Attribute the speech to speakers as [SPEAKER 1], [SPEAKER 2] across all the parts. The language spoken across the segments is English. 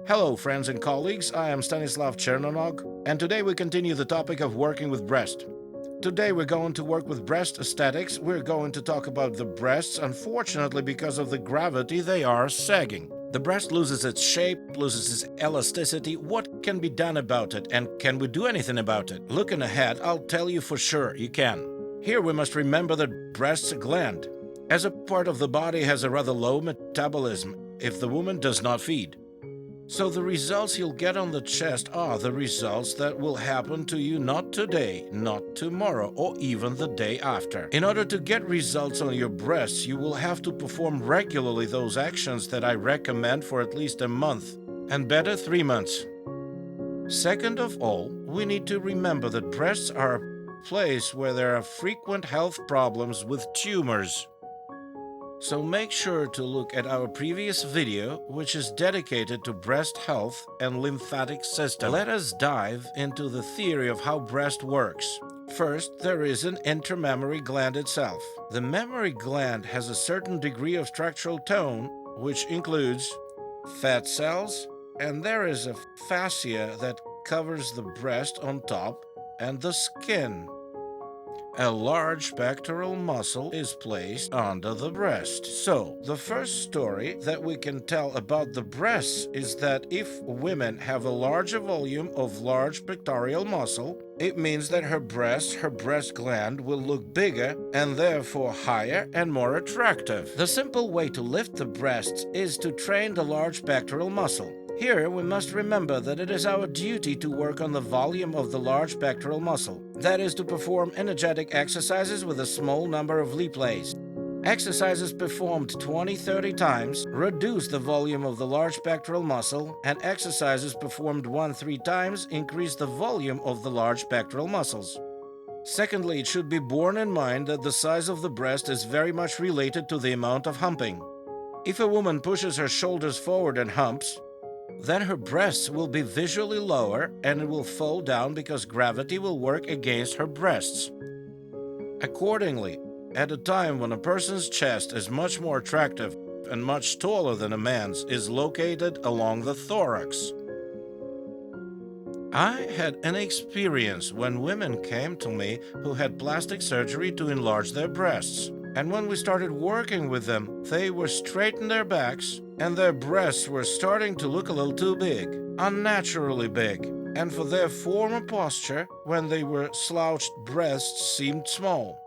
[SPEAKER 1] Hello friends and colleagues, I am Stanislav Chernog, and today we continue the topic of working with breast. Today we're going to work with breast aesthetics. We're going to talk about the breasts. Unfortunately, because of the gravity, they are sagging. The breast loses its shape, loses its elasticity. What can be done about it, and can we do anything about it? Looking ahead, I'll tell you for sure you can. Here we must remember that breast's a gland. As a part of the body has a rather low metabolism if the woman does not feed. So the results you'll get on the chest are the results that will happen to you not today, not tomorrow, or even the day after. In order to get results on your breasts, you will have to perform regularly those actions that I recommend for at least a month, and better 3 months. Second of all, we need to remember that breasts are a place where there are frequent health problems with tumors. So make sure to look at our previous video, which is dedicated to breast health and lymphatic system. Let us dive into the theory of how breast works. First, there is an intramammary gland itself. The mammary gland has a certain degree of structural tone, which includes fat cells, and there is a fascia that covers the breast on top and the skin. A large pectoral muscle is placed under the breast. So, the first story that we can tell about the breasts is that if women have a larger volume of large pectoral muscle, it means that her breast gland will look bigger and therefore higher and more attractive. The simple way to lift the breasts is to train the large pectoral muscle. Here, we must remember that it is our duty to work on the volume of the large pectoral muscle. That is to perform energetic exercises with a small number of replays. Exercises performed 20-30 times reduce the volume of the large pectoral muscle, and exercises performed 1-3 times increase the volume of the large pectoral muscles. Secondly, it should be borne in mind that the size of the breast is very much related to the amount of humping. If a woman pushes her shoulders forward and humps, then her breasts will be visually lower and it will fall down because gravity will work against her breasts. Accordingly, at a time when a person's chest is much more attractive and much taller than a man's is located along the thorax. I had an experience when women came to me who had plastic surgery to enlarge their breasts. And when we started working with them, they were straightened their backs and their breasts were starting to look a little too big, unnaturally big. And for their former posture, when they were slouched, breasts seemed small.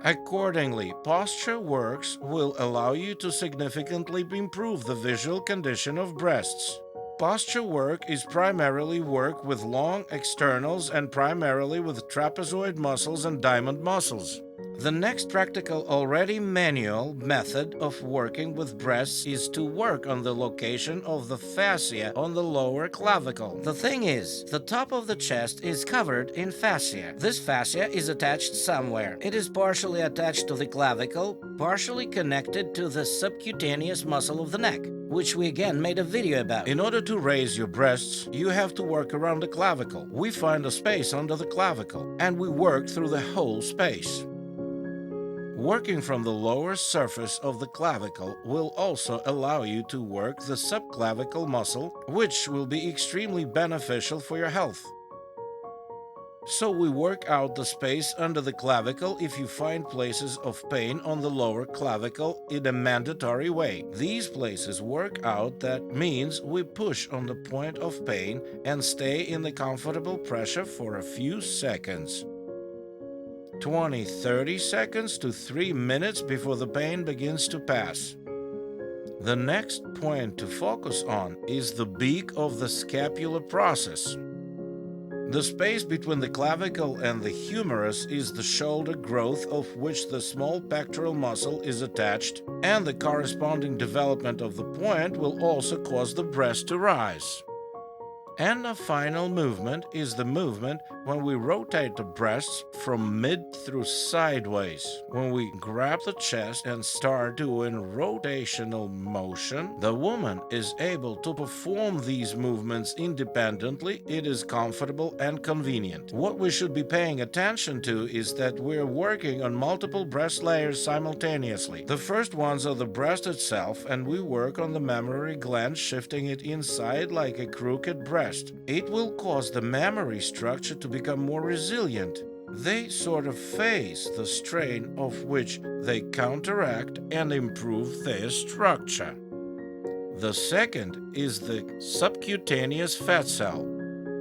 [SPEAKER 1] Accordingly, posture works will allow you to significantly improve the visual condition of breasts. Posture work is primarily work with long externals and primarily with trapezoid muscles and diamond muscles. The next practical, already manual method of working with breasts is to work on the location of the fascia on the lower clavicle. The thing is, the top of the chest is covered in fascia. This fascia is attached somewhere. It is partially attached to the clavicle, partially connected to the subcutaneous muscle of the neck, which we again made a video about. In order to raise your breasts, you have to work around the clavicle. We find a space under the clavicle, and we work through the whole space. Working from the lower surface of the clavicle will also allow you to work the subclavicle muscle, which will be extremely beneficial for your health. So we work out the space under the clavicle if you find places of pain on the lower clavicle in a mandatory way. These places work out, that means we push on the point of pain and stay in the comfortable pressure for a few seconds. 20-30 seconds to 3 minutes before the pain begins to pass. The next point to focus on is the BEAK of the scapular process. The space between the clavicle and the humerus is the shoulder growth of which the small pectoral muscle is attached, and the corresponding development of the point will also cause the breast to rise. And the final movement is the movement when we rotate the breasts from mid through sideways. When we grab the chest and start doing rotational motion, the woman is able to perform these movements independently. It is comfortable and convenient. What we should be paying attention to is that we're working on multiple breast layers simultaneously. The first ones are the breast itself, and we work on the mammary gland, shifting it inside like a crooked breast. It will cause the mammary structure to become more resilient. They sort of face the strain of which they counteract and improve their structure. The second is the subcutaneous fat cell.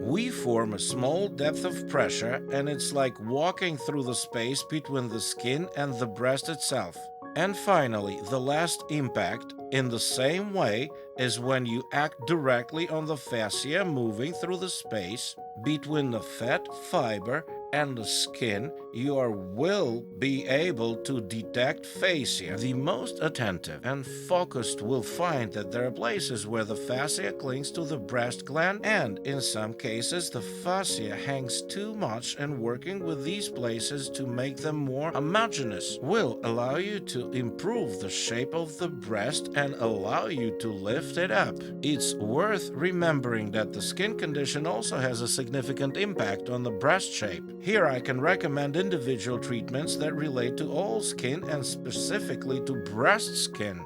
[SPEAKER 1] We form a small depth of pressure, and it's like walking through the space between the skin and the breast itself. And finally, the last impact, in the same way as when you act directly on the fascia moving through the space between the fat fiber and the skin, you will be able to detect fascia. The most attentive and focused will find that there are places where the fascia clings to the breast gland, and in some cases the fascia hangs too much, and working with these places to make them more homogeneous will allow you to improve the shape of the breast and allow you to lift it up. It's worth remembering that the skin condition also has a significant impact on the breast shape. Here I can recommend individual treatments that relate to all skin and specifically to breast skin.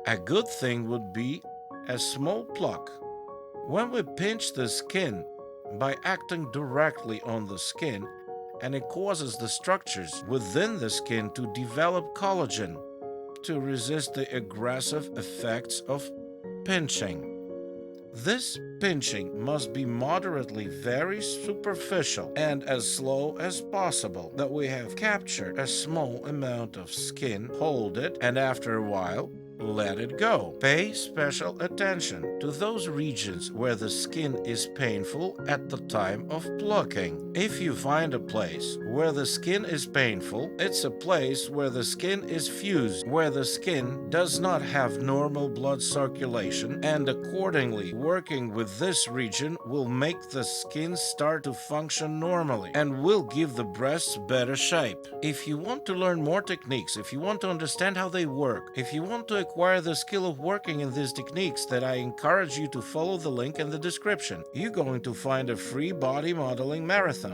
[SPEAKER 1] A good thing would be a small pluck. When we pinch the skin by acting directly on the skin, and it causes the structures within the skin to develop collagen to resist the aggressive effects of pinching. This pinching must be moderately very superficial and as slow as possible, that we have captured a small amount of skin, hold it, and after a while, let it go. Pay special attention to those regions where the skin is painful at the time of plucking. If you find a place where the skin is painful, it's a place where the skin is fused, where the skin does not have normal blood circulation, and accordingly, working with this region will make the skin start to function normally and will give the breasts better shape. If you want to learn more techniques, if you want to understand how they work, if you want to acquire the skill of working in these techniques, that I encourage you to follow the link in the description. You're going to find a free body modeling marathon.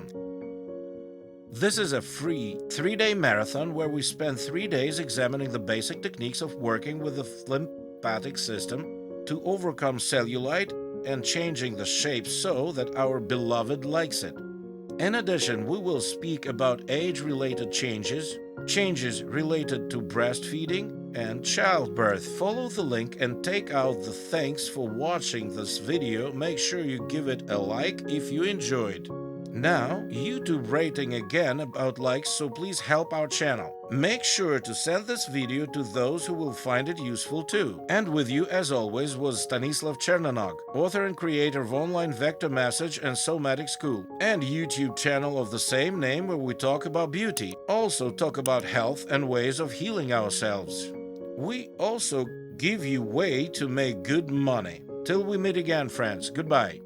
[SPEAKER 1] This is a free 3-day marathon where we spend 3 days examining the basic techniques of working with the lymphatic system to overcome cellulite and changing the shape so that our beloved likes it. In addition, we will speak about age-related changes, changes related to breastfeeding, and childbirth. Follow the link and take out the thanks for watching this video. Make sure you give it a like if you enjoyed. Now, YouTube rating again about likes, so please help our channel. Make sure to send this video to those who will find it useful too. And with you, as always, was Stanislav Chernog, author and creator of online vector message and somatic school, and YouTube channel of the same name where we talk about beauty, also talk about health and ways of healing ourselves. We also give you way to make good money. Till we meet again, friends. Goodbye.